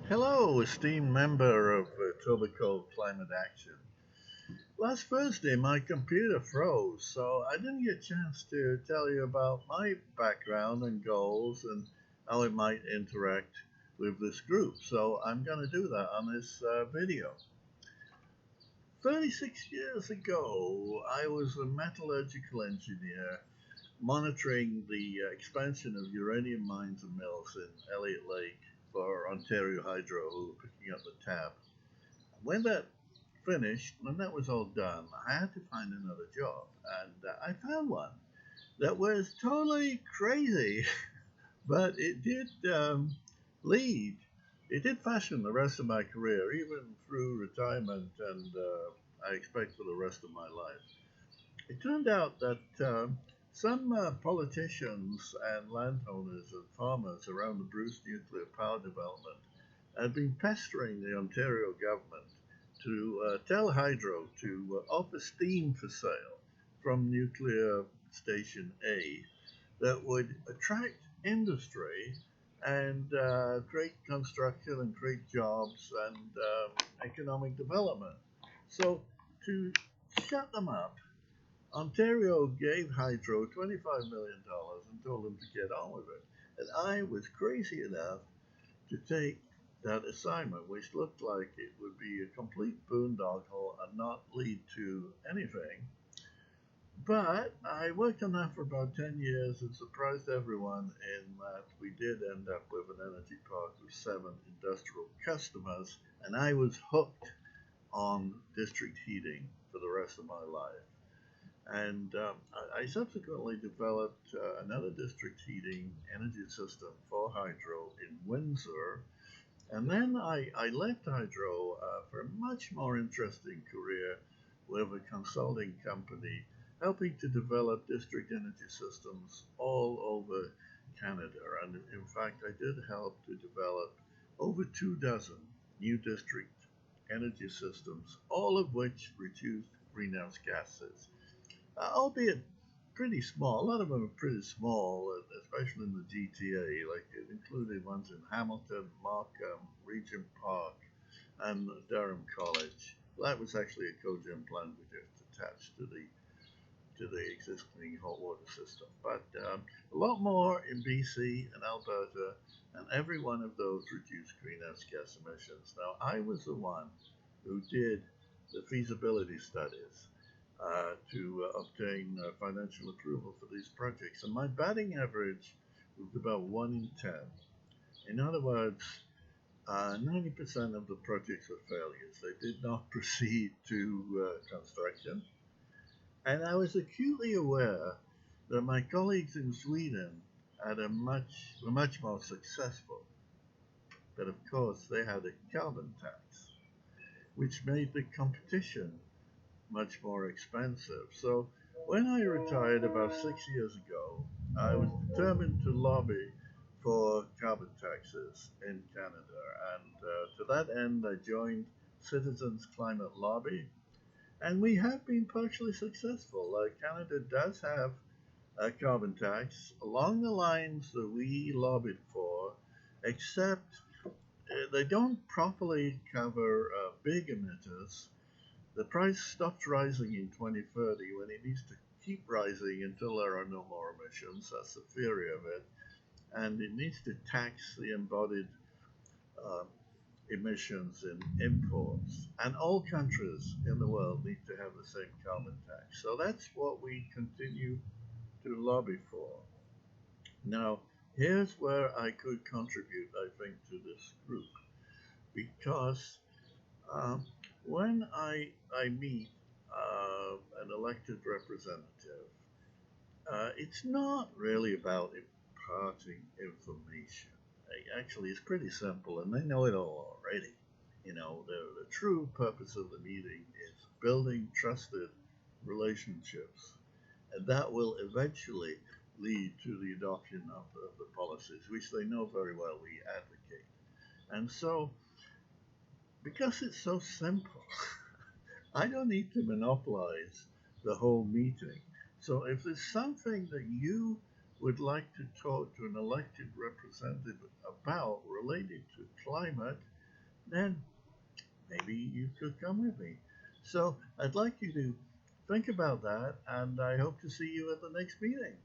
Hello, esteemed member of Etobicoke Climate Action. Last Thursday, my computer froze, so I didn't get a chance to tell you about my background and goals and how it might interact with this group. So I'm going to do that on this video. 36 years ago, I was a metallurgical engineer monitoring the expansion of uranium mines and mills in Elliott Lake for Ontario Hydro, who were picking up the tab. When that finished, when that was all done, I had to find another job, and I found one that was totally crazy, but it did lead. It did fashion the rest of my career, even through retirement, and I expect for the rest of my life. It turned out that some politicians and landowners and farmers around the Bruce nuclear power development had been pestering the Ontario government to tell Hydro to offer steam for sale from nuclear station A that would attract industry and create construction and create jobs and economic development. So to shut them up, Ontario gave Hydro $25 million and told them to get on with it. And I was crazy enough to take that assignment, which looked like it would be a complete boondoggle and not lead to anything. But I worked on that for about 10 years and surprised everyone in that we did end up with an energy park with 7 industrial customers, and I was hooked on district heating for the rest of my life. And I subsequently developed another district heating energy system for Hydro in Windsor. And then I left Hydro for a much more interesting career with a consulting company helping to develop district energy systems all over Canada. And in fact, I did help to develop over 24 new district energy systems, all of which reduced greenhouse gases, albeit pretty small. A lot of them are pretty small, especially in the GTA. Like it included ones in Hamilton, Markham, Regent Park, and Durham College. That was actually a cogen plant we just attached to the existing hot water system. But a lot more in BC and Alberta, and every one of those reduced greenhouse gas emissions. Now, I was the one who did the feasibility studies to obtain financial approval for these projects. And my batting average was about 1 in 10. In other words, 90% of the projects were failures. They did not proceed to construction. And I was acutely aware that my colleagues in Sweden were much more successful. But of course, they had a carbon tax, which made the competition much more expensive. So when I retired about 6 years ago, I was determined to lobby for carbon taxes in Canada. And to that end, I joined Citizens Climate Lobby. And we have been partially successful. Canada does have a carbon tax along the lines that we lobbied for, except they don't properly cover big emitters. The price stopped rising in 2030 when it needs to keep rising until there are no more emissions. That's the theory of it. And it needs to tax the embodied emissions in imports. And all countries in the world need to have the same carbon tax. So that's what we continue to lobby for. Now, here's where I could contribute, I think, to this group. Because when I meet an elected representative, it's not really about imparting information. Actually, it's pretty simple, and they know it all already. The true purpose of the meeting is building trusted relationships, and that will eventually lead to the adoption of the policies, which they know very well we advocate. And so, because it's so simple, I don't need to monopolize the whole meeting. So if there's something that you would like to talk to an elected representative about related to climate, then maybe you could come with me. So I'd like you to think about that, and I hope to see you at the next meeting.